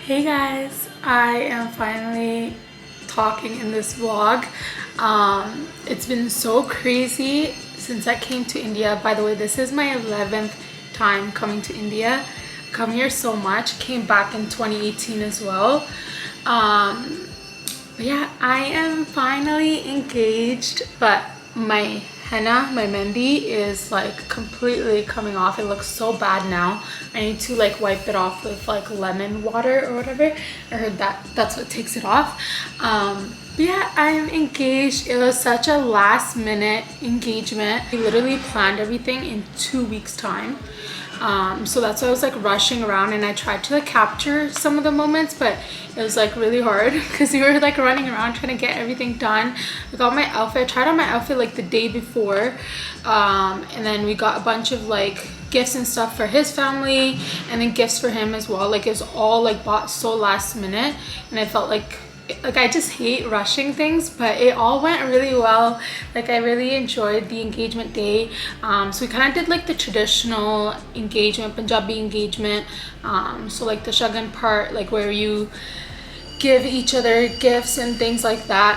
Hey guys, I am finally talking in this vlog. It's been so crazy since I came to India. By the way, this is my 11th time coming to India. Come here so much. Came back in 2018 as well. But yeah, I am finally engaged, but my henna, my mehndi is like completely coming off. It looks so bad now. I need to like wipe it off with like lemon water or whatever. I heard that's what takes it off. But yeah, I'm engaged. It was such a last minute engagement. We literally planned everything in 2 weeks time. So that's why I was like rushing around, and I tried to like capture some of the moments, but it was like really hard because we were like running around trying to get everything done. I got my outfit. I tried on my outfit like the day before, and then we got a bunch of like gifts and stuff for his family and then gifts for him as well. Like it was all like bought so last minute, and I felt like I just hate rushing things, but it all went really well. Like I really enjoyed the engagement day. So we kind of did like the traditional engagement, Punjabi engagement. So like the shagan part, like where you give each other gifts and things like that.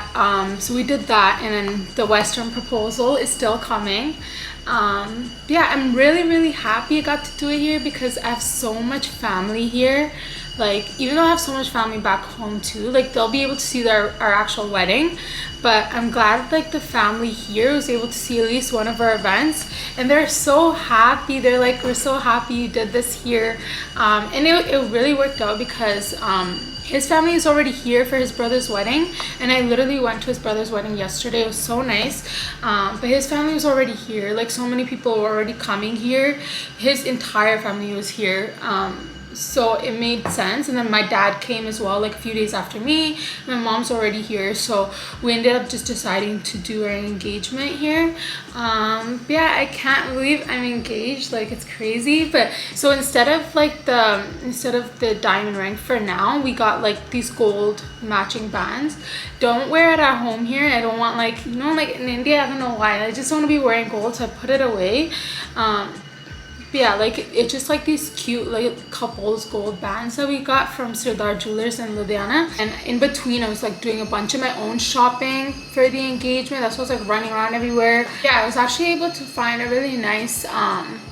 So we did that, and then the Western proposal is still coming. Yeah, I'm really happy I got to do it here because I have so much family here. Like even though I have so much family back home too, like they'll be able to see our actual wedding, but I'm glad like the family here was able to see at least one of our events, and they're so happy. They're like, we're so happy you did this here. And it really worked out because his family is already here for his brother's wedding, and I literally went to his brother's wedding yesterday. It was so nice. But his family was already here. Like so many people were already coming here. His entire family was here. So it made sense. And then my dad came as well like a few days after me. My mom's already here, so we ended up just deciding to do our engagement here. But yeah, I can't believe I'm engaged. Like it's crazy. But so instead of the diamond ring, for now we got like these gold matching bands. Don't wear it at home here. I don't want like, you know, like in India, I don't know why, I just want to be wearing gold, so I put it away. But yeah, like it's just like these cute like couples gold bands that we got from Sardar Jewelers in Ludhiana. And in between I was like doing a bunch of my own shopping for the engagement. That's why I was like running around everywhere. Yeah, I was actually able to find a really nice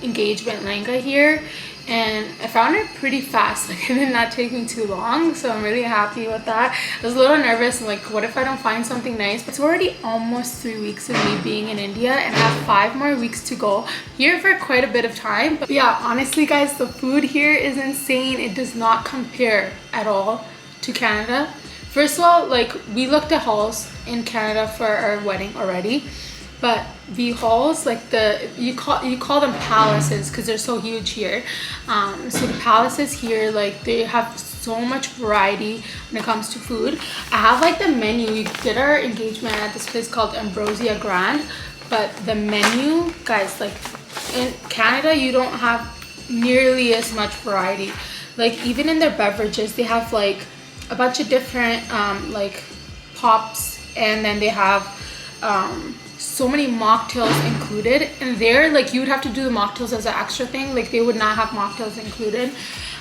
engagement lehenga here, and I found it pretty fast. Like it did not take me too long, so I'm really happy with that. I was a little nervous, like what if I don't find something nice? But it's already almost 3 weeks of me being in India, and I have 5 more weeks to go here for quite a bit of time. But yeah, honestly guys, the food here is insane. It does not compare at all to Canada. First of all, like we looked at halls in Canada for our wedding already, but the halls, like you call them palaces because they're so huge here. So the palaces here, like they have so much variety when it comes to food. I have like the menu. We did our engagement at this place called Ambrosia Grand, but the menu, guys, like in Canada you don't have nearly as much variety. Like even in their beverages, they have like a bunch of different like pops, and then they have so many mocktails included. And there, like you would have to do the mocktails as an extra thing. Like they would not have mocktails included.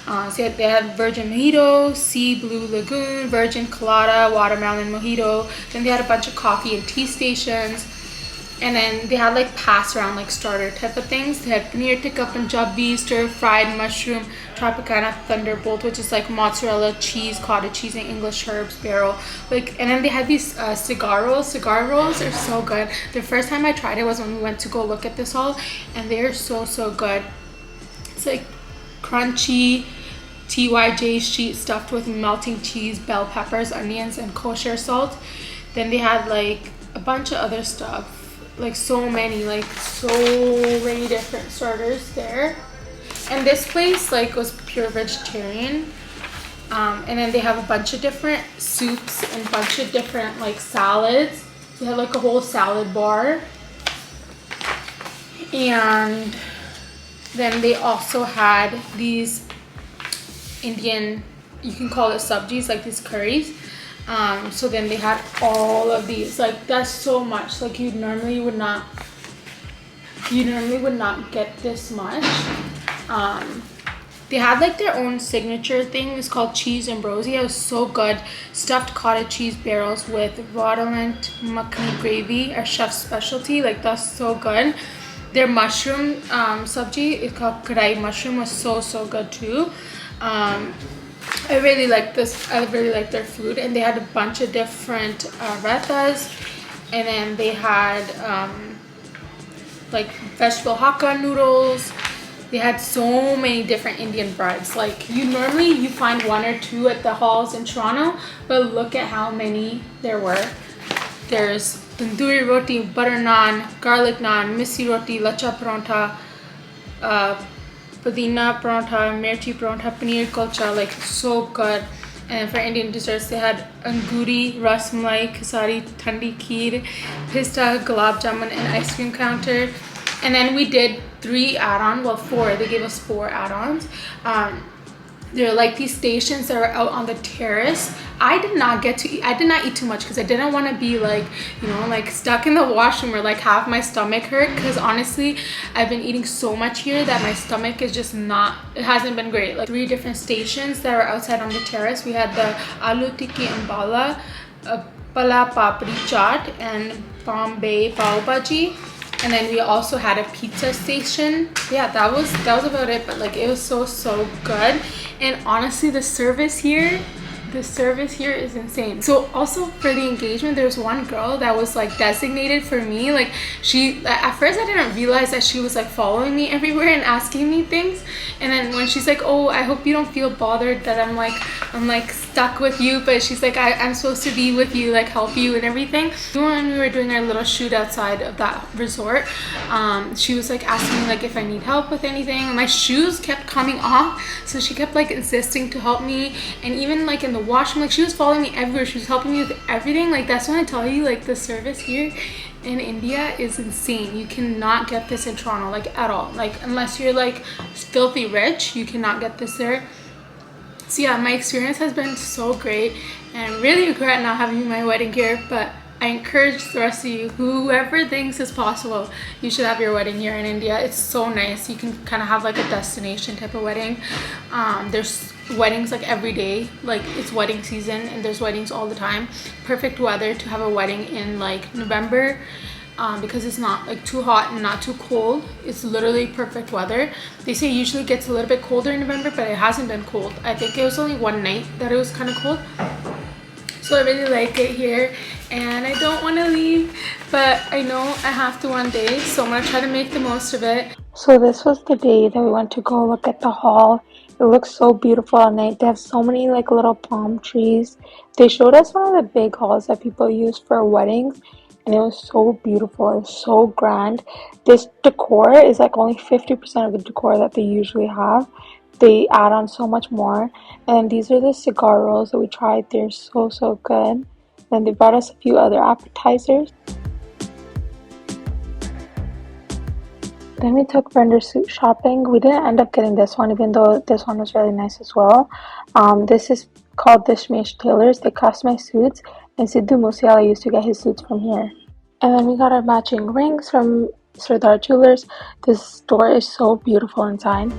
So they had virgin mojito, sea blue lagoon, virgin colada, watermelon mojito. Then they had a bunch of coffee and tea stations. And then they had like pass around like starter type of things. They had paneer tikka Punjabi, stir fried mushroom, Tropicana Thunderbolt, which is like mozzarella cheese, cottage cheese, and English herbs barrel. Like, and then they had these cigar rolls. Cigar rolls are so good. The first time I tried it was when we went to go look at this hall, and they're so good. It's like crunchy TYJ sheet stuffed with melting cheese, bell peppers, onions, and kosher salt. Then they had like a bunch of other stuff. Like so many different starters there. And this place like was pure vegetarian. And then they have a bunch of different soups and a bunch of different like salads. They had like a whole salad bar. And then they also had these Indian, you can call it sabjis, like these curries. So then they had all of these. Like that's so much. Like you normally would not get this much. They had like their own signature thing. It's called cheese ambrosia. It was so good. Stuffed cottage cheese barrels with Rotland makhani gravy, our chef's specialty. Like that's so good. Their mushroom sabji, it's called kadai mushroom, was so good too. I really like this. I really like their food, and they had a bunch of different ratas, and then they had like vegetable hakka noodles. They had so many different Indian breads. Like you find one or two at the halls in Toronto, but look at how many there were. There's tandoori roti, butter naan, garlic naan, missi roti, lacha paratha, Pudina paratha, mirchi paratha, paneer kulcha, like so good. And for Indian desserts, they had anguri, ras malai, kesari, thandi kheer, pista, gulab jamun, and ice cream counter. And then we did 3 add-ons, well 4. They gave us 4 add-ons. They're like these stations that are out on the terrace. I did not eat too much because I didn't want to be like, you know, like stuck in the washroom or like have my stomach hurt, because honestly I've been eating so much here that my stomach is just not, it hasn't been great. Like 3 different stations that are outside on the terrace. We had the aloo tikki ambala, pala papri chaat, and Bombay pav bhaji. And then we also had a pizza station. Yeah, that was about it, but like it was so good. And honestly, the service here is insane. So also for the engagement, there's one girl that was like designated for me. Like she, at first I didn't realize that she was like following me everywhere and asking me things. And then when she's like, oh, I hope you don't feel bothered that I'm like stuck with you, but she's like, I'm supposed to be with you, like help you and everything. When we were doing our little shoot outside of that resort, she was like asking me like if I need help with anything. My shoes kept coming off, so she kept like insisting to help me. And even like in the washroom, like she was following me everywhere. She was helping me with everything. Like that's when I tell you, like the service here in India is insane. You cannot get this in Toronto, like at all. Like unless you're like filthy rich, you cannot get this there. So yeah, my experience has been so great, and I really regret not having my wedding here, but I encourage the rest of you, whoever thinks it's possible, you should have your wedding here in India. It's so nice. You can kind of have like a destination type of wedding. There's weddings like every day, like it's wedding season, and there's weddings all the time. Perfect weather to have a wedding in like November, because it's not like too hot and not too cold. It's literally perfect weather. They say usually it gets a little bit colder in November, but it hasn't been cold. I think it was only one night that it was kind of cold. So I really like it here, and I don't want to leave, but I know I have to one day, so I'm going to try to make the most of it. So this was the day that we went to go look at the hall. It looks so beautiful at night. They have so many like little palm trees. They showed us one of the big halls that people use for weddings, and it was so beautiful. It was so grand. This decor is like only 50% of the decor that they usually have. They add on so much more. And these are the cigar rolls that we tried. They're so good. Then they brought us a few other appetizers. Then we took Brenda suit shopping. We didn't end up getting this one, even though this one was really nice as well. This is called Dishmesh Tailors. They customize suits, and Sidhu Musiala used to get his suits from here. And then we got our matching rings from Sardar Jewelers. This store is so beautiful inside.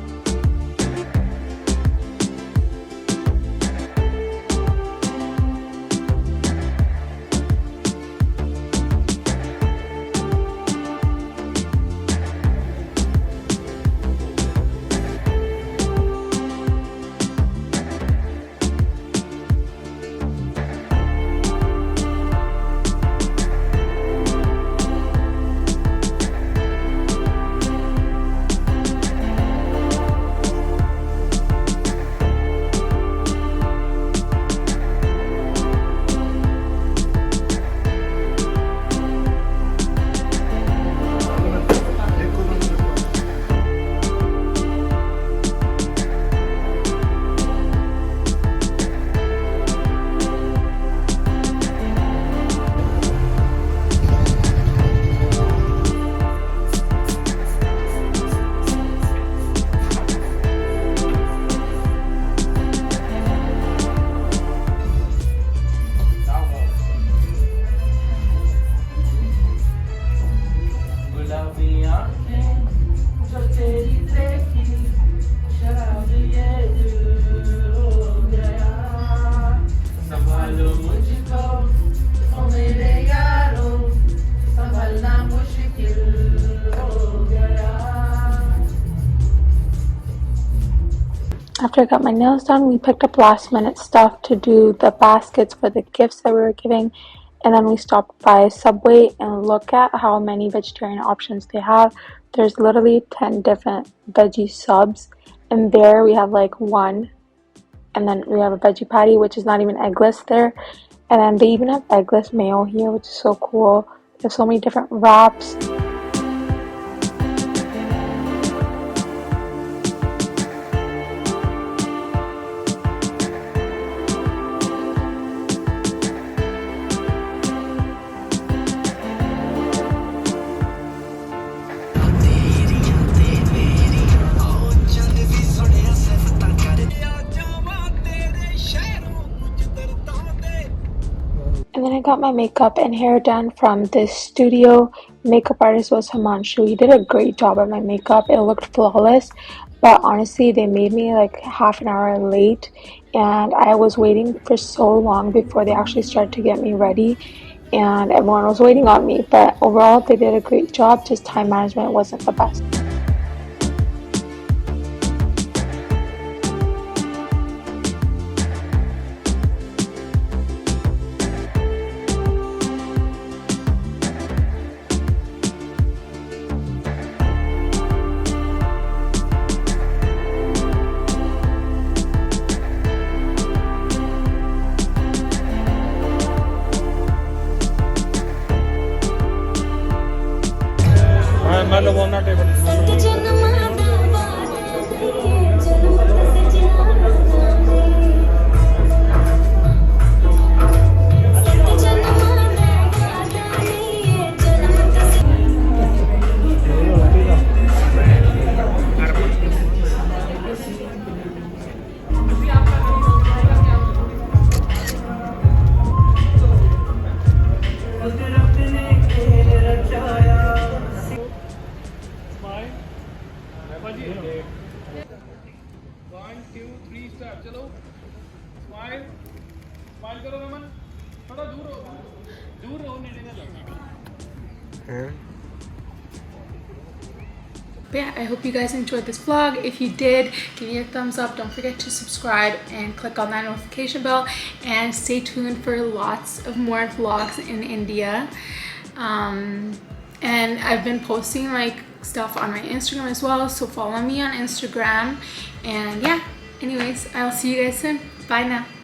After I got my nails done, we picked up last minute stuff to do the baskets for the gifts that we were giving. And then we stopped by Subway and look at how many vegetarian options they have. There's literally 10 different veggie subs. And there we have like one. And then we have a veggie patty, which is not even eggless there. And then they even have eggless mayo here, which is so cool. There's so many different wraps. And then I got my makeup and hair done from this studio. Makeup artist was Himanshu. He did a great job at my makeup. It looked flawless. But honestly, they made me like half an hour late. And I was waiting for so long before they actually started to get me ready. And everyone was waiting on me. But overall, they did a great job. Just time management wasn't the best. मैं लगवाना table But yeah, I hope you guys enjoyed this vlog. If you did, give me a thumbs up. Don't forget to subscribe and click on that notification bell. And stay tuned for lots of more vlogs in India. And I've been posting like stuff on my Instagram as well. So follow me on Instagram. And yeah, anyways, I'll see you guys soon. Bye now.